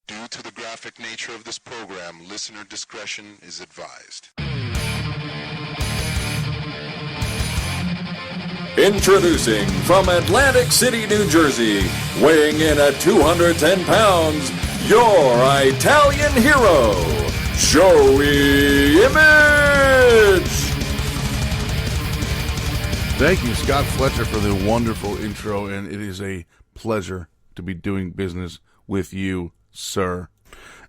Due to the graphic nature of this program, listener discretion is advised. Introducing from Atlantic City, New Jersey, weighing in at 210 pounds, your Italian hero, Joey Image! Thank you, Scott Fletcher, for the wonderful intro, and it is a pleasure to be doing business with you, sir.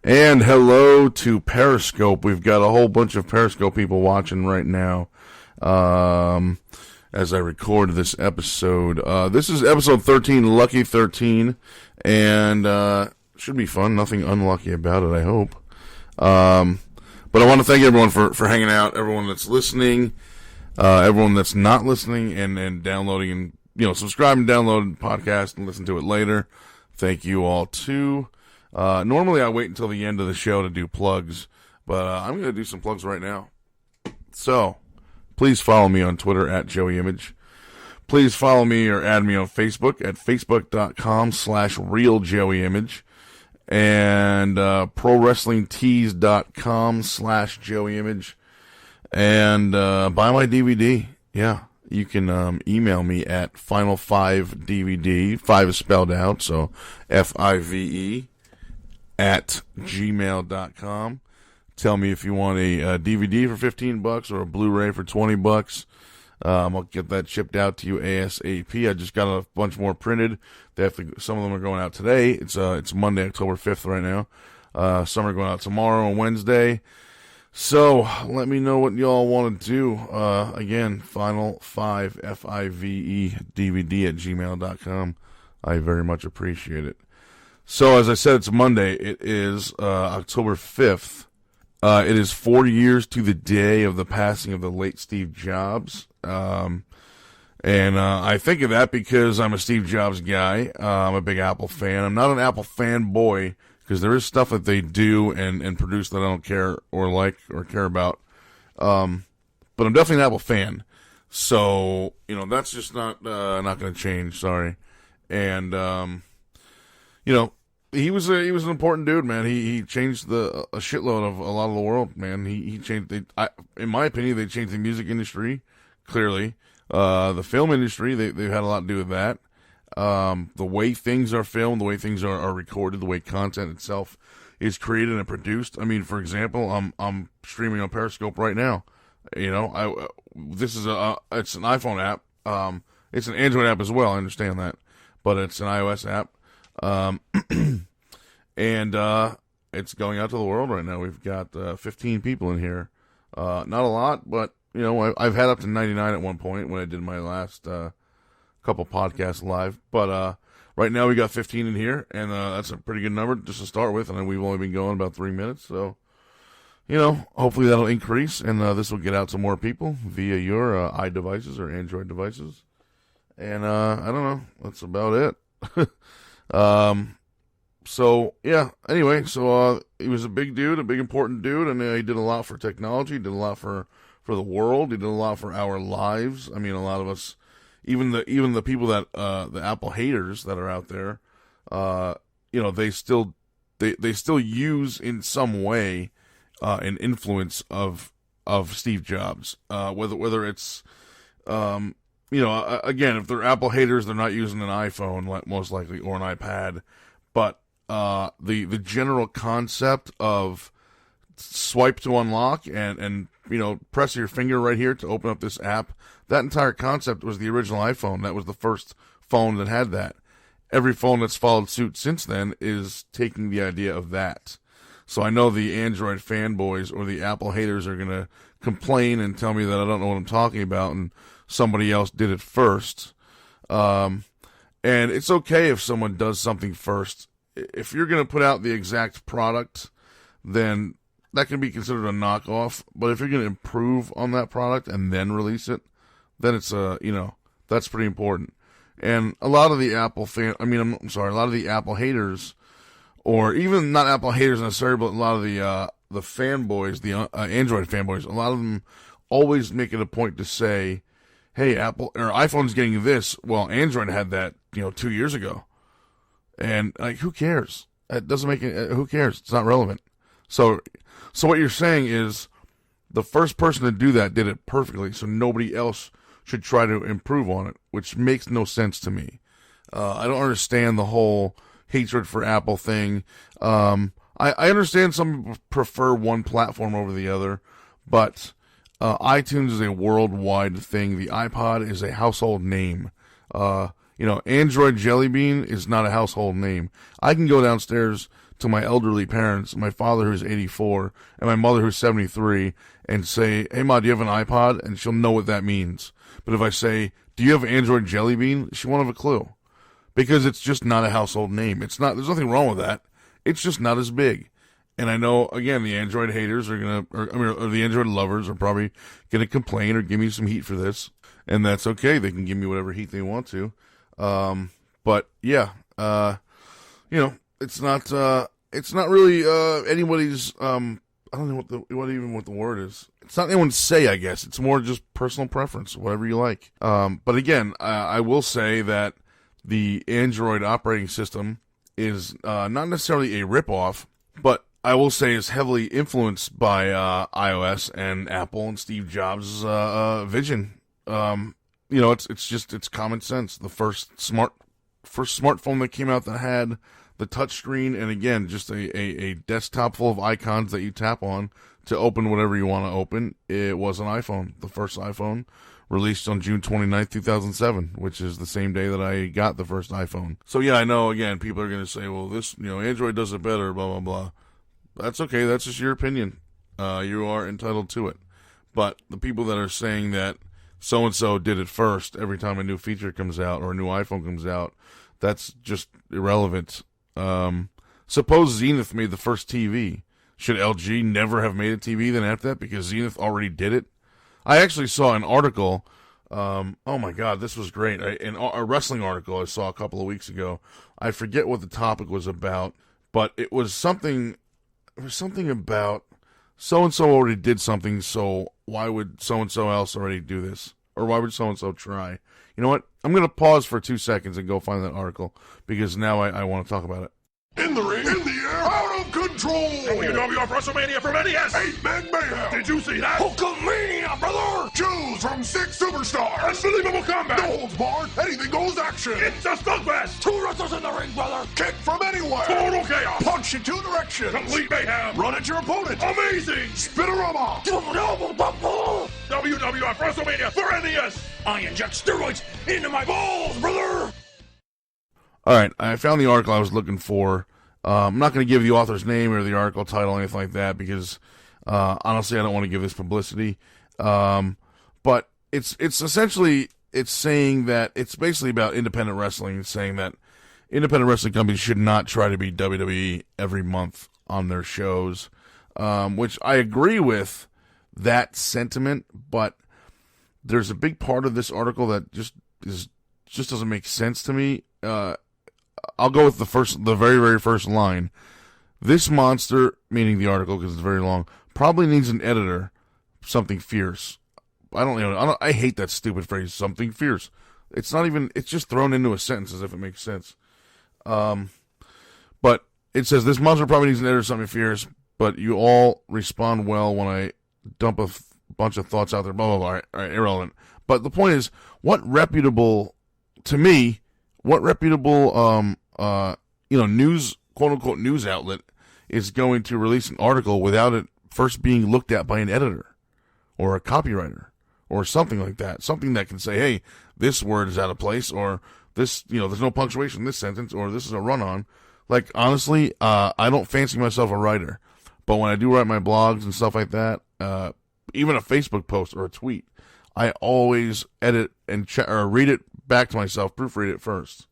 And hello to Periscope. We've got a whole bunch of Periscope people watching right now as I record this episode. This is episode 13, Lucky 13, and should be fun. Nothing unlucky about it, I hope. But I want to thank everyone for hanging out, everyone that's listening, everyone that's not listening and downloading and, subscribe and download the podcast and listen to it later. Thank you all too. Normally I wait until the end of the show to do plugs, but I'm going to do some plugs right now. So, please follow me on Twitter at JoeyImage. Please follow me or add me on Facebook at facebook.com/realjoeyimage and prowrestlingtees.com/JoeyImage. And buy my DVD. Yeah, you can email me at Final5DVD. 5 is spelled out, so FIVE at gmail.com. Tell me if you want a DVD for $15 or a Blu-ray for $20. I'll get that shipped out to you ASAP. I just got a bunch more printed. Some of them are going out today. It's Monday, October 5th right now. Some are going out tomorrow and Wednesday. So, let me know what y'all want to do. Again, Final5, FIVE, DVD at gmail.com. I very much appreciate it. So, as I said, it's Monday. It is October 5th. It is 4 years to the day of the passing of the late Steve Jobs. And I think of that because I'm a Steve Jobs guy. I'm a big Apple fan. I'm not an Apple fanboy, because there is stuff that they do and produce that I don't care or like or care about. But I'm definitely an Apple fan. So, that's just not going to change, sorry. And, he was an important dude, man. He changed a shitload of a lot of the world, man. He changed, in my opinion, they changed the music industry, clearly. The film industry, they've had a lot to do with that. The way things are filmed, the way things are recorded, the way content itself is created and produced. I mean, for example, I'm streaming on Periscope right now. This is it's an iPhone app. It's an Android app as well. I understand that, but it's an iOS app. And it's going out to the world right now. We've got 15 people in here. Not a lot, but I've had up to 99 at one point when I did my last couple podcasts live, but right now we got 15 in here, and that's a pretty good number just to start with, and we've only been going about 3 minutes, so hopefully that'll increase, and this will get out to more people via your iDevices or Android devices, and I don't know, that's about it. So yeah, anyway, so he was a big dude, a big important dude, and he did a lot for technology, he did a lot for the world, he did a lot for our lives. I mean, a lot of us, even the people that the Apple haters that are out there, they still use in some way an influence of Steve Jobs. Whether it's again, if they're Apple haters, they're not using an iPhone most likely or an iPad, but the general concept of swipe to unlock and press your finger right here to open up this app. That entire concept was the original iPhone. That was the first phone that had that. Every phone that's followed suit since then is taking the idea of that. So I know the Android fanboys or the Apple haters are going to complain and tell me that I don't know what I'm talking about and somebody else did it first. And it's okay if someone does something first. If you're going to put out the exact product, then that can be considered a knockoff. But if you're going to improve on that product and then release it, then it's that's pretty important. And a lot of the a lot of the Apple haters, or even not Apple haters necessarily, but a lot of the fanboys, the Android fanboys, a lot of them always make it a point to say, hey, Apple or iPhone's getting this. Well, Android had that, 2 years ago. And who cares? It doesn't make it. Who cares? It's not relevant. So what you're saying is the first person to do that did it perfectly, so nobody else should try to improve on it, which makes no sense to me. I don't understand the whole hatred for Apple thing. I understand some people prefer one platform over the other, but iTunes is a worldwide thing. The iPod is a household name. Android Jelly Bean is not a household name. I can go downstairs to my elderly parents, my father who's 84, and my mother who's 73, and say, hey, Ma, do you have an iPod? And she'll know what that means. But if I say, do you have Android Jelly Bean? She won't have a clue. Because it's just not a household name. It's not. There's nothing wrong with that. It's just not as big. And I know, again, the Android haters are or the Android lovers are probably gonna complain or give me some heat for this, and that's okay. They can give me whatever heat they want to. But yeah, it's not really anybody's. I don't know what the word is. It's not anyone's say, I guess. It's more just personal preference, whatever you like. But again, I will say that the Android operating system is not necessarily a ripoff, but I will say is heavily influenced by iOS and Apple and Steve Jobs' vision. It's common sense. The first smartphone that came out that had the touchscreen, and again, just a desktop full of icons that you tap on to open whatever you want to open. It was an iPhone. The first iPhone released on June 29th, 2007, which is the same day that I got the first iPhone. So yeah, I know, again, people are going to say, well, this, Android does it better, blah, blah, blah. That's okay. That's just your opinion. You are entitled to it. But the people that are saying that so-and-so did it first every time a new feature comes out or a new iPhone comes out, that's just irrelevant. Suppose Zenith made the first TV. Should LG never have made a TV then after that because Zenith already did it? I actually saw an article. Oh my God, this was great. A wrestling article I saw a couple of weeks ago. I forget what the topic was about, but it was something about so-and-so already did something, so why would so-and-so else already do this? Or why would so-and-so try? You know what? I'm going to pause for 2 seconds and go find that article, because now I want to talk about it. In the ring, in the air, out of control! WWF WrestleMania from NES! 8-man mayhem! Did you see that? Hulkamania, brother! Choose from 6 superstars! Unbelievable combat! No holds barred, anything goes action! It's a slugfest! 2 wrestlers in the ring, brother! Kick from anywhere! Total chaos! Punch in 2 directions! Complete mayhem! Run at your opponent! Amazing! Spinorama! WWF WrestleMania for NES! I inject steroids into my balls, brother! Alright, I found the article I was looking for. I'm not going to give the author's name or the article title or anything like that because, honestly, I don't want to give this publicity. But it's essentially, it's saying that, it's basically about independent wrestling. It's saying that independent wrestling companies should not try to be WWE every month on their shows, which I agree with that sentiment, but there's a big part of this article that just doesn't make sense to me. I'll go with the very, very first line. This monster, meaning the article because it's very long, probably needs an editor, something fierce. I hate that stupid phrase, something fierce. It's not even, it's just thrown into a sentence as if it makes sense. But it says, this monster probably needs an editor, something fierce, but you all respond well when I dump a bunch of thoughts out there, blah, blah, blah. All right, irrelevant. But the point is, what reputable news, quote unquote, news outlet is going to release an article without it first being looked at by an editor or a copywriter or something like that? Something that can say, hey, this word is out of place, or this, there's no punctuation in this sentence, or this is a run-on. Like, honestly, I don't fancy myself a writer, but when I do write my blogs and stuff like that, even a Facebook post or a tweet, I always edit and read it back to myself, proofread it first.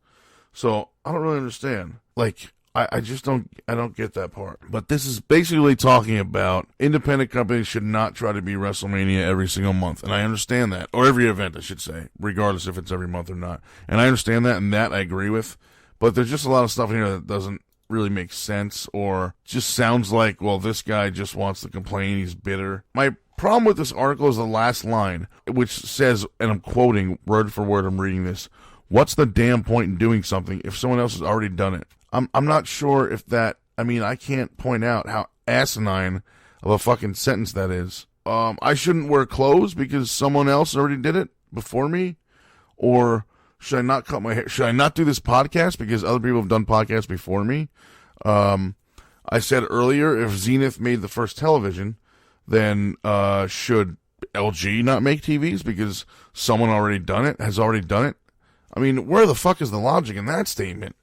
So I don't really understand. Like, I don't get that part. But this is basically talking about independent companies should not try to be WrestleMania every single month. And I understand that. Or every event, I should say, regardless if it's every month or not. And I understand that, and that I agree with. But there's just a lot of stuff in here that doesn't really make sense, or just sounds like, well, this guy just wants to complain, he's bitter. My problem with this article is the last line, which says, and I'm quoting word for word, I'm reading this, What's the damn point in doing something if someone else has already done it? I'm not sure if that, I can't point out how asinine of a fucking sentence that is. I shouldn't wear clothes because someone else already did it before me? Or should I not cut my hair? Should I not do this podcast because other people have done podcasts before me? I said earlier, if Zenith made the first television, then should LG not make TVs because someone has already done it? I mean, where the fuck is the logic in that statement?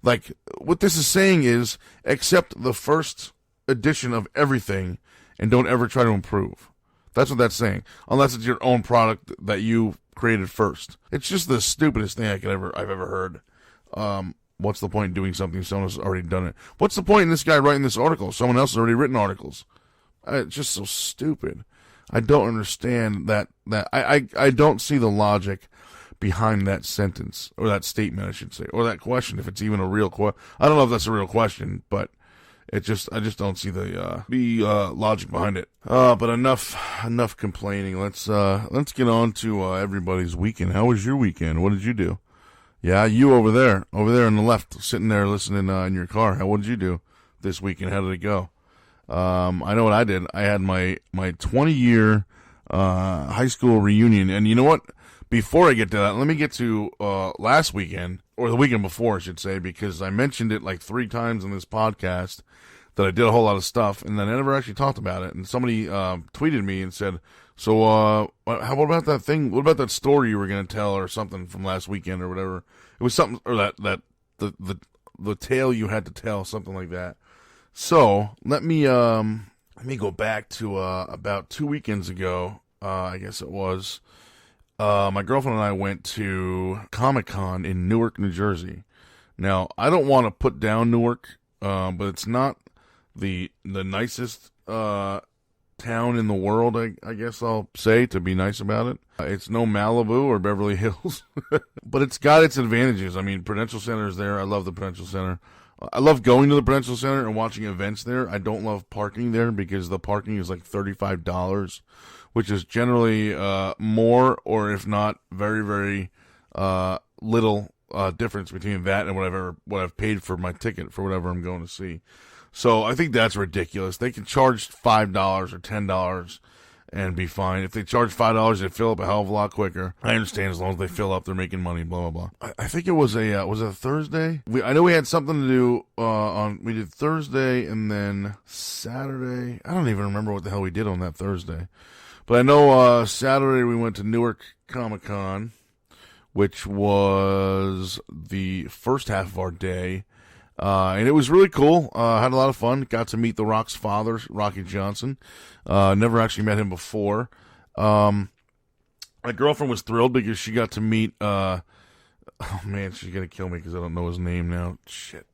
Like, what this is saying is, accept the first edition of everything and don't ever try to improve. That's what that's saying. Unless it's your own product that you created first. It's just the stupidest thing I've ever heard. What's the point in doing something if someone has already done it? What's the point in this guy writing this article? Someone else has already written articles. It's just so stupid. I don't understand that I don't see the logic behind that sentence, or that statement, I should say, or that question, if it's even a real question. I don't know if that's a real question, but I just don't see the logic behind it. But enough complaining. Let's get on to everybody's weekend. How was your weekend? What did you do? Yeah, you over there on the left, sitting there listening in your car. What did you do this weekend? How did it go? I know what I did. I had my 20-year high school reunion, and you know what? Before I get to that, let me get to last weekend, or the weekend before, I should say, because I mentioned it like 3 times in this podcast that I did a whole lot of stuff, and then I never actually talked about it. And somebody tweeted me and said, "So, what about that thing? What about that story you were going to tell, or something from last weekend, or whatever? It was something, or the tale you had to tell, something like that." So let me go back to about 2 weekends ago. I guess it was. My girlfriend and I went to Comic-Con in Newark, New Jersey. Now, I don't want to put down Newark, but it's not the nicest town in the world, I guess I'll say, to be nice about it. It's no Malibu or Beverly Hills, but it's got its advantages. I mean, Prudential Center is there. I love the Prudential Center. I love going to the Prudential Center and watching events there. I don't love parking there because the parking is like $35, which is generally more, or if not, very, very little difference between that and what I've paid for my ticket for whatever I'm going to see. So I think that's ridiculous. They can charge $5 or $10 and be fine. If they charge $5, they fill up a hell of a lot quicker. I understand, as long as they fill up, they're making money, blah, blah, blah. I think it was a Thursday? I know we had something to do we did Thursday and then Saturday. I don't even remember what the hell we did on that Thursday. But I know Saturday we went to Newark Comic-Con, which was the first half of our day. And it was really cool. Had a lot of fun. Got to meet The Rock's father, Rocky Johnson. Never actually met him before. My girlfriend was thrilled because she got to meet, oh man, she's gonna kill me because I don't know his name now. Shit.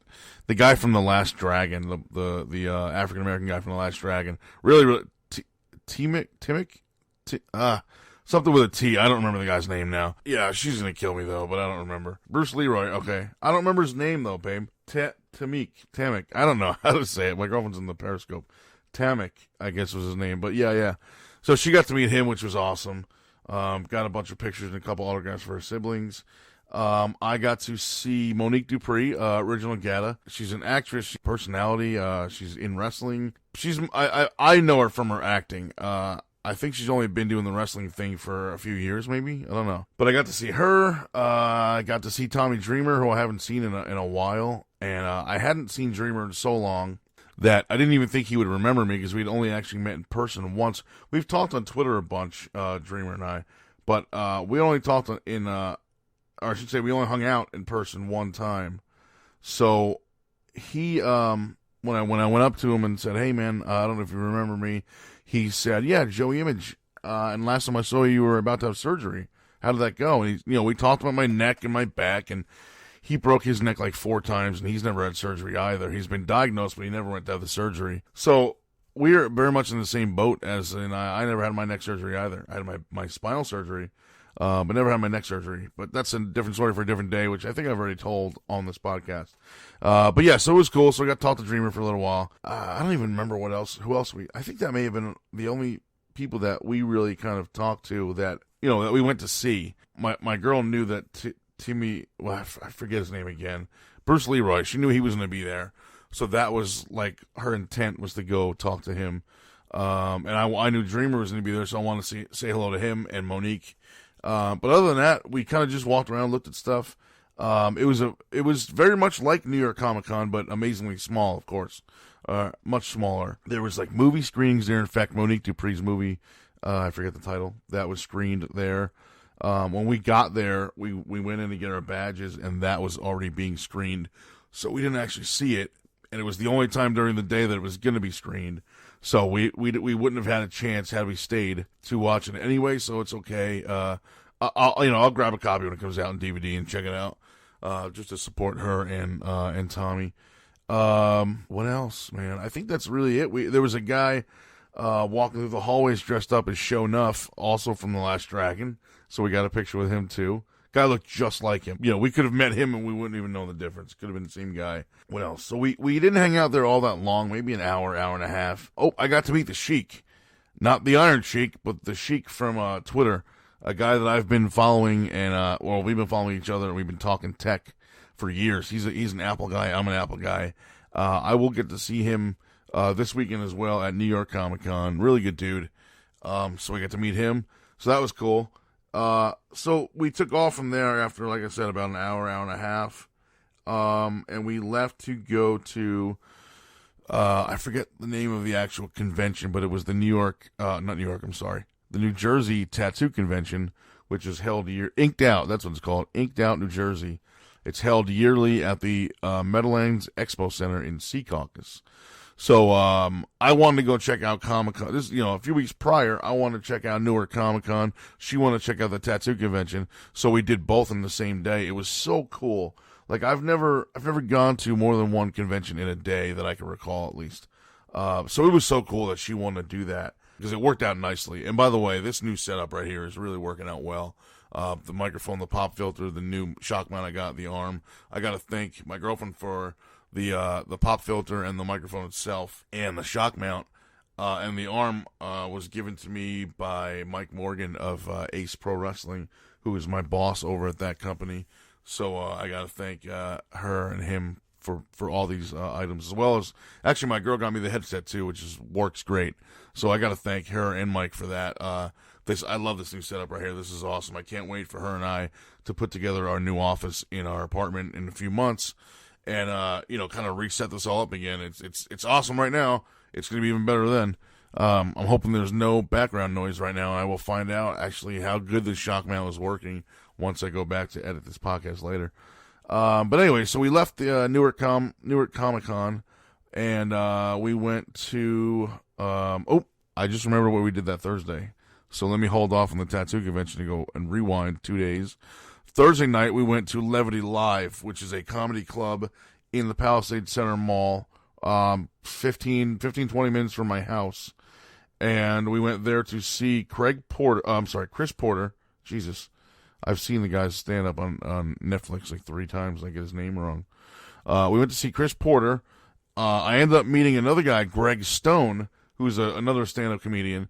The guy from The Last Dragon, the African-American guy from The Last Dragon. Really, Timic? Something with a T. I don't remember the guy's name now. Yeah, she's gonna kill me though, but I don't remember. Bruce Leroy, okay. I don't remember his name though, babe. Tamic. I don't know how to say it. My girlfriend's in the Periscope. Tamic, I guess was his name. But yeah. So she got to meet him, which was awesome. Got a bunch of pictures and a couple autographs for her siblings. I got to see Monique Dupree, original Gata. She's an actress, personality. She's in wrestling. I know her from her acting. I think she's only been doing the wrestling thing for a few years, maybe. I don't know. But I got to see her. I got to see Tommy Dreamer, who I haven't seen in a while. And I hadn't seen Dreamer in so long that I didn't even think he would remember me because we'd only actually met in person once. We've talked on Twitter a bunch, Dreamer and I. But we only talked or I should say we only hung out in person one time. So he, when I went up to him and said, "Hey man, I don't know if you remember me," he said, "Yeah, Joey Image. And last time I saw you were about to have surgery. How did that go?" And we talked about my neck and my back, and he broke his neck like 4 times, and he's never had surgery either. He's been diagnosed, but he never went to have the surgery. So we're very much in the same boat as in I never had my neck surgery either. I had my spinal surgery, but never had my neck surgery. But that's a different story for a different day, which I think I've already told on this podcast. But yeah, so it was cool. So I got to talk to Dreamer for a little while. I don't even remember who else I think that may have been the only people that we really kind of talked to that, that we went to see. My girl knew that Timmy, well, I forget his name again. Bruce Leroy. She knew he was going to be there. So that was like her intent was to go talk to him. And I knew Dreamer was going to be there, so I wanted to say hello to him and Monique. But other than that, we kind of just walked around, looked at stuff. It was very much like New York Comic Con, but amazingly small, of course. Much smaller. There was like movie screenings there. In fact, Monique Dupree's movie, I forget the title, that was screened there. When we got there, we went in to get our badges, and that was already being screened. So we didn't actually see it, and it was the only time during the day that it was going to be screened. So we wouldn't have had a chance had we stayed to watch it anyway. So it's okay. I'll grab a copy when it comes out in DVD and check it out, just to support her and Tommy. What else, man? I think that's really it. There was a guy walking through the hallways dressed up as Show Nuff, also from The Last Dragon. So we got a picture with him too. Guy looked just like him. We could have met him and we wouldn't even know the difference. Could have been the same guy. What else? So we didn't hang out there all that long, maybe an hour and a half. Oh, I got to meet the Sheik. Not the Iron Sheik, but the Sheik from Twitter. A guy that I've been following and, we've been following each other and we've been talking tech for years. He's an Apple guy. I'm an Apple guy. I will get to see him, this weekend as well at New York Comic Con. Really good dude. So I got to meet him. So that was cool. So we took off from there after, like I said, about an hour and a half. And we left to go to, I forget the name of the actual convention, but it was the the New Jersey Tattoo Convention, which is held Inked Out, that's what it's called, Inked Out, New Jersey. It's held yearly at the Meadowlands Expo Center in Secaucus. So I wanted to go check out Comic-Con. This, a few weeks prior, I wanted to check out Newark Comic-Con. She wanted to check out the Tattoo Convention. So we did both on the same day. It was so cool. Like I've never gone to more than one convention in a day that I can recall, at least. So it was so cool that she wanted to do that because it worked out nicely. And by the way, this new setup right here is really working out well. The microphone, the pop filter, the new shock mount I got, the arm. I got to thank my girlfriend for the pop filter and the microphone itself and the shock mount. And the arm was given to me by Mike Morgan of Ace Pro Wrestling, who is my boss over at that company. So I got to thank her and him for all these items, as well as actually my girl got me the headset too, which works great. So I got to thank her and Mike for that. I love this new setup right here. This is awesome. I can't wait for her and I to put together our new office in our apartment in a few months, and kind of reset this all up again. It's awesome right now. It's going to be even better then. I'm hoping there's no background noise right now. I will find out actually how good this shock mount is working once I go back to edit this podcast later. But anyway, so we left the Newark Comic Con, and we went to I just remember what we did that Thursday. So let me hold off on the tattoo convention to go and rewind 2 days. Thursday night we went to Levity Live, which is a comedy club in the Palisades Center Mall, 20 minutes from my house. And we went there to see Chris Porter. Jesus. I've seen the guy's stand up on Netflix like 3 times. I get his name wrong. We went to see Chris Porter. I ended up meeting another guy, Greg Stone, who's another stand up comedian,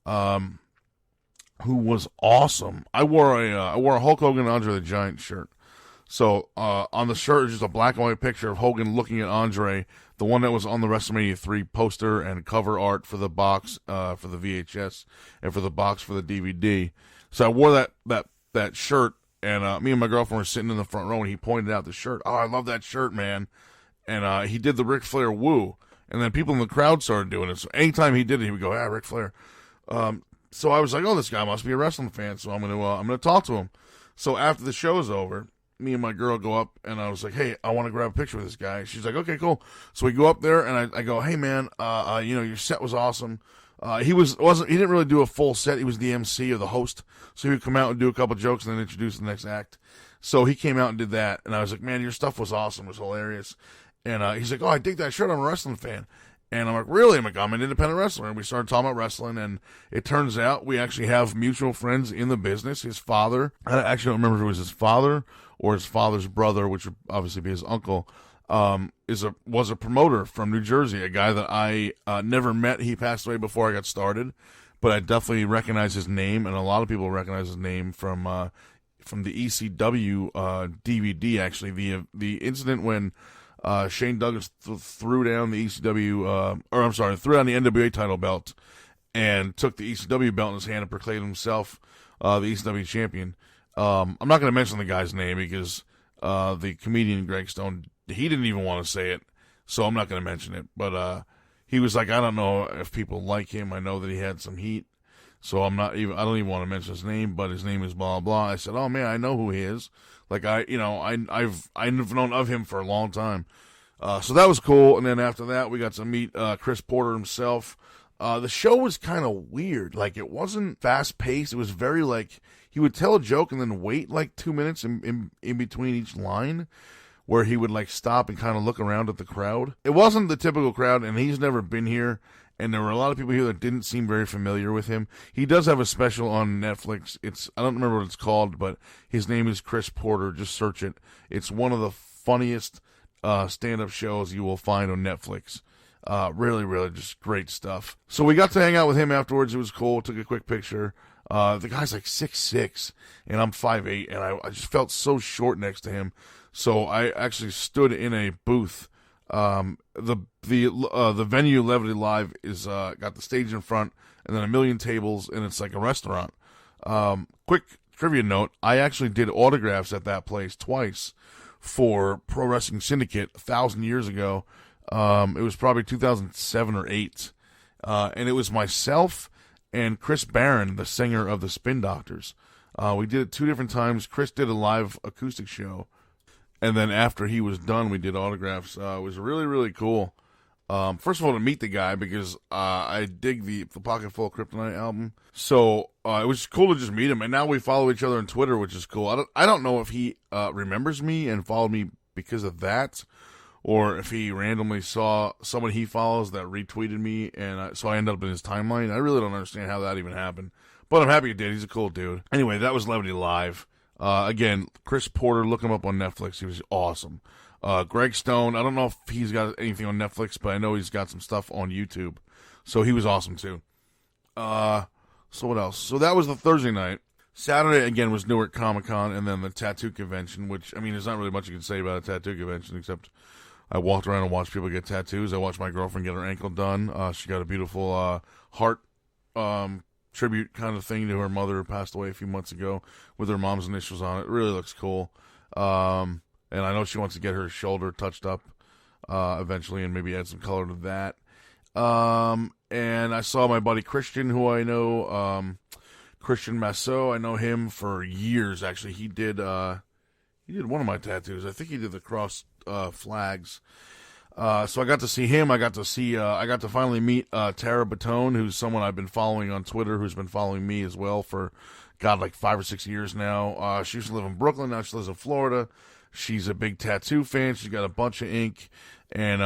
who was awesome. I wore a Hulk Hogan Andre the Giant shirt. So on the shirt is just a black and white picture of Hogan looking at Andre, the one that was on the WrestleMania 3 poster and cover art for the box for the VHS and for the box for the DVD. So I wore that shirt, and me and my girlfriend were sitting in the front row, and he pointed out the shirt. Oh, I love that shirt, man. And he did the Ric Flair woo, and then people in the crowd started doing it. So anytime he did it, he would go, "Yeah, Ric Flair." So I was like, "Oh, this guy must be a wrestling fan." So I'm gonna talk to him. So after the show's over, me and my girl go up, and I was like, "Hey, I want to grab a picture with this guy." She's like, "Okay, cool." So we go up there, and I go, "Hey, man, your set was awesome." He didn't really do a full set. He was the MC or the host. So he would come out and do a couple jokes and then introduce the next act. So he came out and did that. And I was like, "Man, your stuff was awesome. It was hilarious." And he's like, "Oh, I dig that shirt. I'm a wrestling fan." And I'm like, "Really?" I'm like, "I'm an independent wrestler." And we started talking about wrestling. And it turns out we actually have mutual friends in the business. His father, I actually don't remember if it was his father or his father's brother, which would obviously be his uncle, was a promoter from New Jersey, a guy that I never met. He passed away before I got started, but I definitely recognize his name, and a lot of people recognize his name from from the ECW DVD. Actually, the incident when Shane Douglas threw down the ECW, threw down the NWA title belt and took the ECW belt in his hand and proclaimed himself the ECW champion. I'm not going to mention the guy's name because the comedian Greg Stone, he didn't even want to say it, so I'm not going to mention it. But he was like, I don't know if people like him. I know that he had some heat, so I don't even want to mention his name, but his name is blah blah. I said, oh man, I know who he is. Like I've known of him for a long time. So that was cool. And then after that, we got to meet Chris Porter himself. The show was kind of weird. Like, it wasn't fast paced. It was very like, he would tell a joke and then wait like 2 minutes in between each line, where he would like stop and kind of look around at the crowd. It wasn't the typical crowd, and he's never been here, and there were a lot of people here that didn't seem very familiar with him. He does have a special on Netflix. I don't remember what it's called, but his name is Chris Porter. Just search it. It's one of the funniest stand-up shows you will find on Netflix. Really, really just great stuff. So we got to hang out with him afterwards. It was cool. Took a quick picture. The guy's like 6'6", and I'm 5'8", and I just felt so short next to him. So I actually stood in a booth. The venue Levity Live is got the stage in front and then a million tables, and it's like a restaurant. Quick trivia note: I actually did autographs at that place twice for Pro Wrestling Syndicate 1,000 years ago. It was probably 2007 or 8, and it was myself and Chris Barron, the singer of the Spin Doctors. We did it 2 different times. Chris did a live acoustic show, and then after he was done, we did autographs. It was really, really cool. First of all, to meet the guy, because I dig the Pocket Full of Kryptonite album. So it was cool to just meet him, and now we follow each other on Twitter, which is cool. I don't know if he remembers me and followed me because of that, or if he randomly saw someone he follows that retweeted me, and so I ended up in his timeline. I really don't understand how that even happened, but I'm happy he did. He's a cool dude. Anyway, that was Levity Live. Again, Chris Porter, look him up on Netflix. He was awesome. Greg Stone, I don't know if he's got anything on Netflix, but I know he's got some stuff on YouTube. So he was awesome too. So what else? So that was the Thursday night. Saturday, again, was Newark Comic-Con, and then the tattoo convention, which, I mean, there's not really much you can say about a tattoo convention, except I walked around and watched people get tattoos. I watched my girlfriend get her ankle done. She got a beautiful heart tribute kind of thing to her mother who passed away a few months ago with her mom's initials on it. It really looks cool. And I know she wants to get her shoulder touched up eventually and maybe add some color to that. And I saw my buddy Christian, who I know, Christian Massot. I know him for years, actually. He did one of my tattoos. I think he did the cross flags. So I got to see him. I got to finally meet Tara Batone, who's someone I've been following on Twitter, who's been following me as well for, like 5 or 6 years now. She used to live in Brooklyn. Now she lives in Florida. She's a big tattoo fan. She's got a bunch of ink. And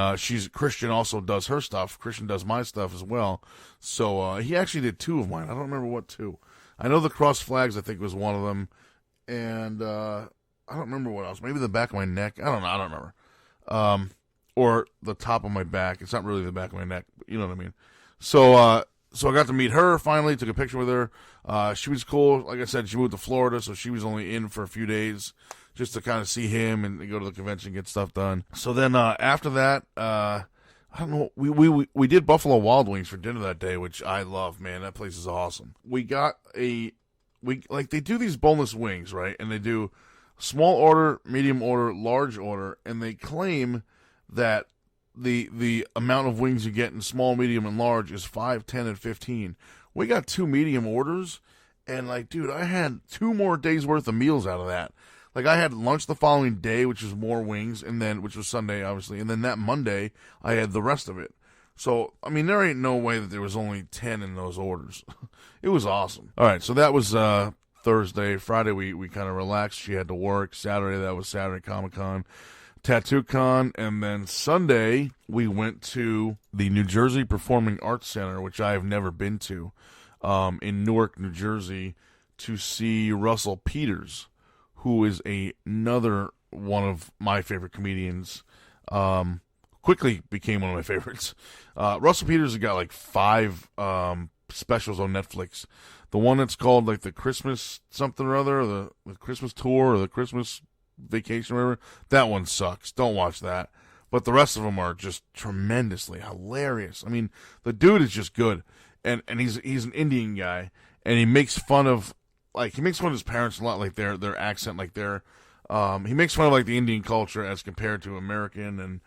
Christian also does her stuff. Christian does my stuff as well. So he actually did 2 of mine. I don't remember what 2. I know the cross flags, I think, was one of them. And I don't remember what else. Maybe the back of my neck. I don't know. I don't remember. Or the top of my back. It's not really the back of my neck, but you know what I mean. So I got to meet her finally, took a picture with her. She was cool. Like I said, she moved to Florida, so she was only in for a few days just to kind of see him and go to the convention and get stuff done. So then after that, I don't know, we did Buffalo Wild Wings for dinner that day, which I love, man. That place is awesome. They do these boneless wings, right? And they do small order, medium order, large order, and they claim that the amount of wings you get in small, medium, and large is 5, 10, and 15. We got 2 medium orders, and like, dude, I had 2 more days worth of meals out of that. Like, I had lunch the following day, which was more wings, and then, which was Sunday, obviously, and then that Monday, I had the rest of it. So, I mean, there ain't no way that there was only 10 in those orders. It was awesome. All right, so that was Thursday. Friday, we kind of relaxed. She had to work. Saturday, that was Saturday Comic-Con. Tattoo Con, and then Sunday we went to the New Jersey Performing Arts Center, which I have never been to, in Newark, New Jersey, to see Russell Peters, who is another one of my favorite comedians. Quickly became one of my favorites. Russell Peters has got like 5 specials on Netflix. The one that's called like the Christmas something or other, or the Christmas tour, or the Christmas vacation, or whatever. That one sucks. Don't watch that. But the rest of them are just tremendously hilarious. I mean, the dude is just good, and he's an Indian guy, and he makes fun of his parents a lot, like their accent, like he makes fun of like the Indian culture as compared to American, and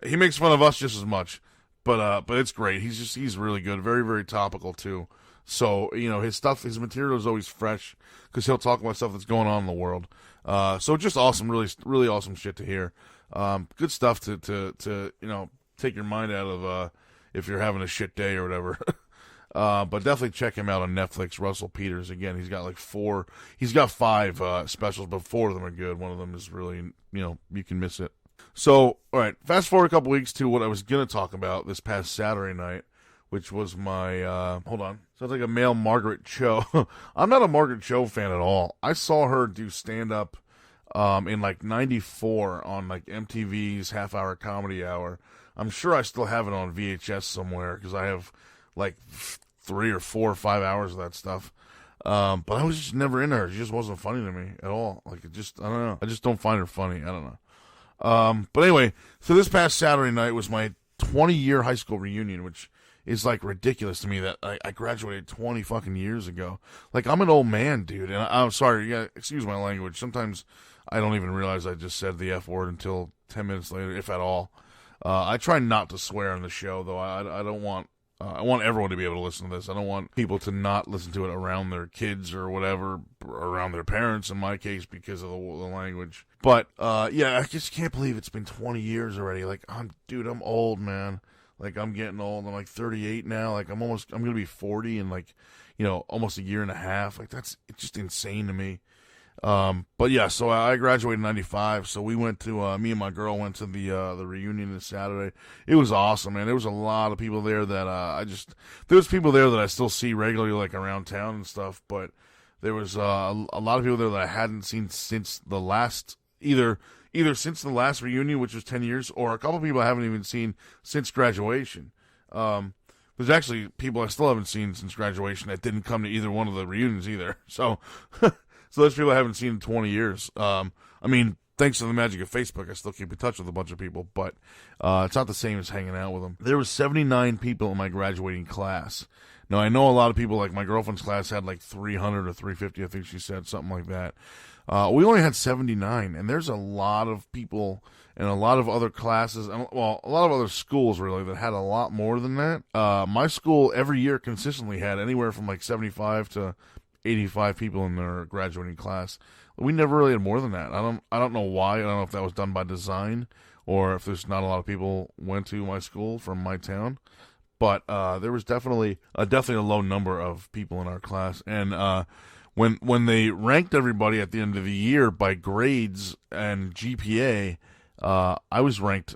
he makes fun of us just as much. But it's great. He's really good, very very topical too. So his material is always fresh because he'll talk about stuff that's going on in the world. So just awesome, really really awesome shit to hear. Good stuff to take your mind out of if you're having a shit day or whatever. But definitely check him out on Netflix. Russell Peters, again, he's got he's got 5 specials, but 4 of them are good. One of them is really, you can miss it. So, all right, fast forward a couple weeks to what I was going to talk about this past Saturday night, which was my, hold on, sounds like a male Margaret Cho. I'm not a Margaret Cho fan at all. I saw her do stand-up in like 94 on like MTV's half-hour comedy hour. I'm sure I still have it on VHS somewhere because I have like 3 or 4 or 5 hours of that stuff. But I was just never into her. She just wasn't funny to me at all. Like, I don't know. I just don't find her funny. I don't know. But anyway, so this past Saturday night was my 20-year high school reunion, which is like ridiculous to me that I graduated 20 fucking years ago. Like, I'm an old man, dude. And I'm sorry. Yeah, excuse my language. Sometimes I don't even realize I just said the F word until 10 minutes later, if at all. I try not to swear on the show, though. I don't want... I want everyone to be able to listen to this. I don't want people to not listen to it around their kids or whatever, or around their parents in my case because of the language. But, yeah, I just can't believe it's been 20 years already. Like, I'm old, man. Like, I'm getting old. I'm like 38 now. Like, I'm going to be 40 in like, almost a year and a half. Like, it's just insane to me. But yeah, so I graduated in 95, so we went to, me and my girl went to the reunion this Saturday. It was awesome, man. There was a lot of people there that, there was people there that I still see regularly, like around town and stuff, but there was, a lot of people there that I hadn't seen since the last, either since the last reunion, which was 10 years, or a couple people I haven't even seen since graduation. There's actually people I still haven't seen since graduation that didn't come to either one of the reunions either, so... So those people I haven't seen in 20 years. I mean, thanks to the magic of Facebook, I still keep in touch with a bunch of people, but it's not the same as hanging out with them. There was 79 people in my graduating class. Now, I know a lot of people, like my girlfriend's class had like 300 or 350, I think she said, something like that. We only had 79, and there's a lot of people and a lot of other classes, well, a lot of other schools, really, that had a lot more than that. My school every year consistently had anywhere from like 75 to 85 people in their graduating class. We never really had more than that. I don't know why. I don't know if that was done by design or if there's not a lot of people went to my school from my town. But there was definitely a low number of people in our class. And when they ranked everybody at the end of the year by grades and GPA, I was ranked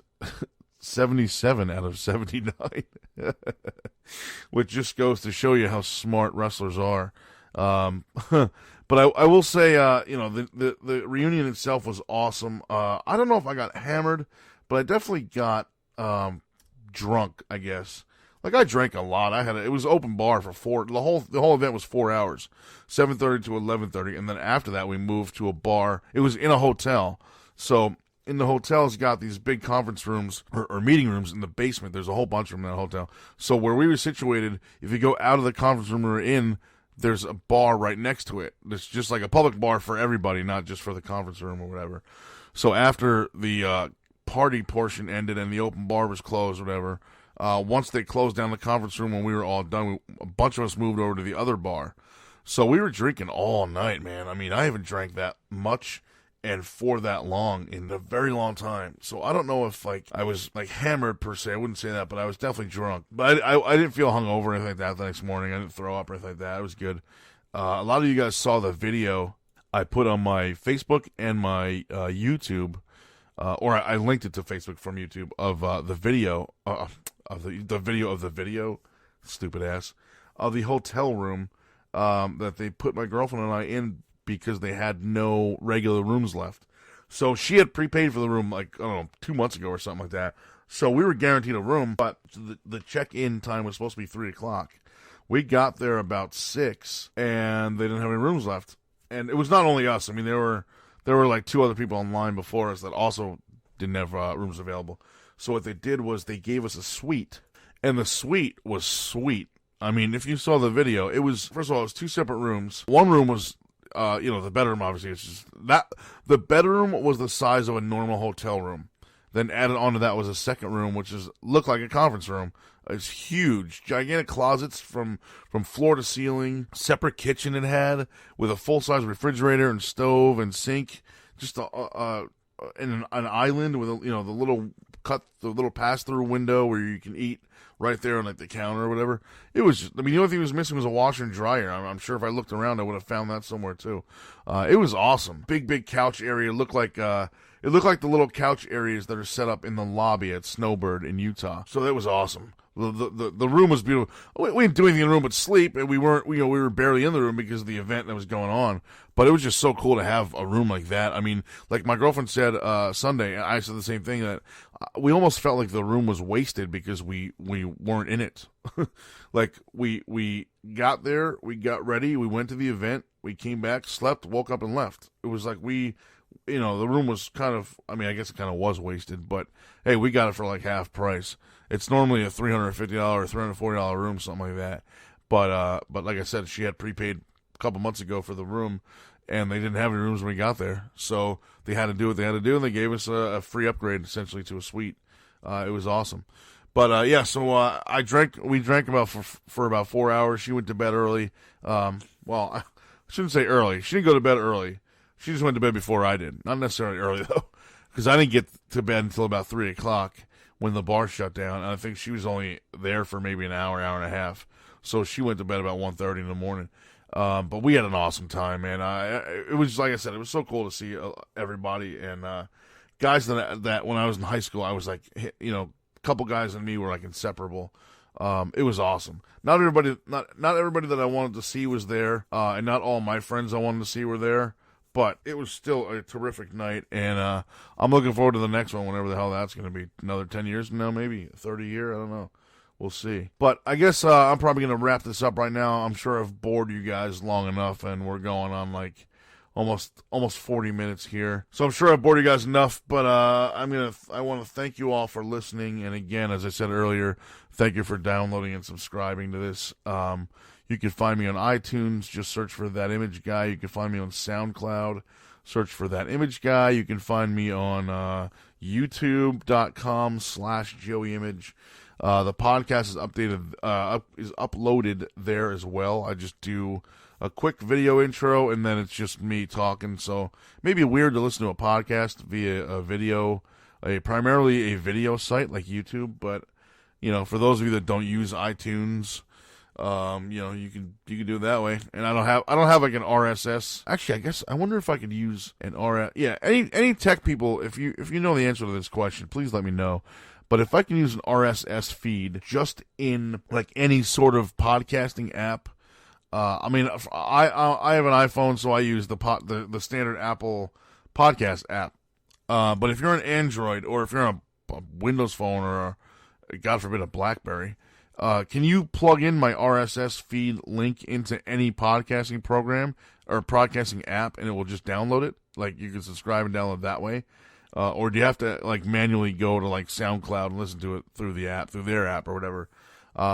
77 out of 79, which just goes to show you how smart wrestlers are. But I will say, the reunion itself was awesome. I don't know if I got hammered, but I definitely got, drunk, I guess. Like, I drank a lot. It was open bar for the whole event was 4 hours, 7:30 to 11:30. And then after that, we moved to a bar. It was in a hotel. So in the hotel, it's got these big conference rooms or meeting rooms in the basement. There's a whole bunch of them in that hotel. So where we were situated, if you go out of the conference room we were in, there's a bar right next to it. It's just like a public bar for everybody, not just for the conference room or whatever. So after the party portion ended and the open bar was closed or whatever, once they closed down the conference room when we were all done, a bunch of us moved over to the other bar. So we were drinking all night, man. I mean, I haven't drank that much and for that long in a very long time. So I don't know if I was hammered per se. I wouldn't say that, but I was definitely drunk. But I didn't feel hungover or anything like that the next morning. I didn't throw up or anything like that. It was good. A lot of you guys saw the video I put on my Facebook and my YouTube, or I linked it to Facebook from YouTube of the video of the video, stupid ass, of the hotel room that they put my girlfriend and I in because they had no regular rooms left. So she had prepaid for the room 2 months ago or something like that. So we were guaranteed a room, but the check-in time was supposed to be 3 o'clock. We got there about 6, and they didn't have any rooms left. And it was not only us. I mean, there were like 2 other people online before us that also didn't have rooms available. So what they did was they gave us a suite, and the suite was sweet. I mean, if you saw the video, it was, first of all, it was 2 separate rooms. One room was, the bedroom, obviously. It's just that the bedroom was the size of a normal hotel room. Then added onto that was a second room, which looked like a conference room. It's huge, gigantic closets from floor to ceiling. Separate kitchen it had with a full size refrigerator and stove and sink. Just in an island with the little pass through window where you can eat right there on like the counter or whatever. It was just, I mean, the only thing it was missing was a washer and dryer. I'm sure if I looked around, I would have found that somewhere too. It was awesome. Big couch area. It looked like the little couch areas that are set up in the lobby at Snowbird in Utah. So that was awesome. The room was beautiful. We didn't do anything in the room but sleep, and we were barely in the room because of the event that was going on. But it was just so cool to have a room like that. I mean, like my girlfriend said Sunday, I said the same thing, that we almost felt like the room was wasted because we weren't in it. Like we got there, we got ready, we went to the event, we came back, slept, woke up, and left. It was like the room was kind of, I mean, I guess it kind of was wasted, but hey, we got it for like half price. It's normally a $350 or $340 room, something like that. But like I said, she had prepaid a couple months ago for the room, and they didn't have any rooms when we got there. So they had to do what they had to do, and they gave us a free upgrade, essentially, to a suite. It was awesome. But, so we drank for about 4 hours. She went to bed early. Well, I shouldn't say early. She didn't go to bed early. She just went to bed before I did. Not necessarily early, though, because I didn't get to bed until about 3 o'clock when the bar shut down. And I think she was only there for maybe an hour and a half. So she went to bed about 1:30 in the morning. But we had an awesome time, man. It was, like I said, it was so cool to see everybody. And guys that when I was in high school, I was like, a couple guys and me were like inseparable. It was awesome. Not everybody that I wanted to see was there, and not all my friends I wanted to see were there. But it was still a terrific night, and I'm looking forward to the next one, whenever the hell that's going to be. Another 10 years from now, maybe 30 year. I don't know. We'll see. But I guess I'm probably going to wrap this up right now. I'm sure I've bored you guys long enough, and we're going on like almost 40 minutes here. So I'm sure I've bored you guys enough, but I want to thank you all for listening. And again, as I said earlier, thank you for downloading and subscribing to this. You can find me on iTunes. Just search for That Image Guy. You can find me on SoundCloud. Search for That Image Guy. You can find me on YouTube.com/JoeyImage. The podcast is uploaded there as well. I just do a quick video intro, and then it's just me talking. So maybe weird to listen to a podcast via a video, primarily a video site like YouTube. But for those of you that don't use iTunes, you can do it that way. And I don't have like an RSS. Actually, I guess I wonder if I could use an RSS. Yeah, any tech people, if you know the answer to this question, please let me know. But if I can use an RSS feed just in like any sort of podcasting app, I have an iPhone, so I use the standard Apple podcast app. But if you're an Android, or if you're on a Windows phone, or God forbid a BlackBerry, can you plug in my RSS feed link into any podcasting program or podcasting app, and it will just download it? Like, you can subscribe and download that way. Or do you have to like manually go to like SoundCloud and listen to it through the app, through their app or whatever?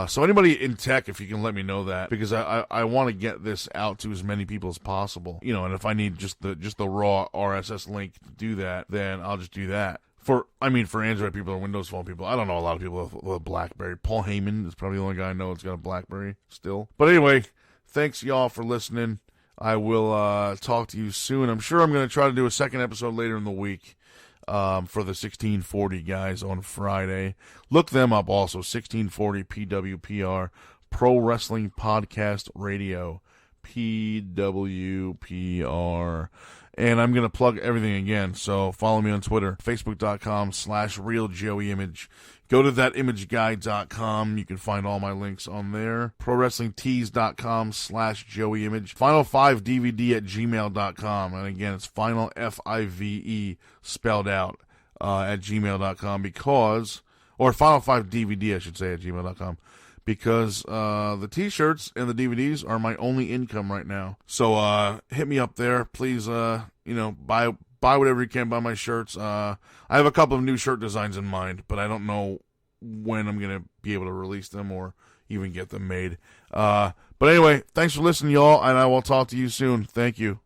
So anybody in tech, if you can let me know that, because I want to get this out to as many people as possible. And if I need just the raw RSS link to do that, then I'll just do that. For Android people or Windows Phone people, I don't know a lot of people with a BlackBerry. Paul Heyman is probably the only guy I know that's got a BlackBerry still. But anyway, thanks y'all for listening. I will talk to you soon. I'm sure I'm going to try to do a second episode later in the week. For the 1640 guys on Friday. Look them up also, 1640 PWPR, Pro Wrestling Podcast Radio, PWPR. And I'm going to plug everything again, so follow me on Twitter, Facebook.com/RealJoeyImage. Go to thatimageguy.com. You can find all my links on there. ProWrestlingTees.com/JoeyImage. Final5DVD@gmail.com. And again, it's Final, Five, spelled out, at gmail.com, because or Final 5 DVD, I should say, at gmail.com. Because the T-shirts and the DVDs are my only income right now. So hit me up there, please. Buy whatever you can. Buy my shirts. I have a couple of new shirt designs in mind, but I don't know when I'm gonna be able to release them or even get them made. But anyway, thanks for listening, y'all, and I will talk to you soon. Thank you.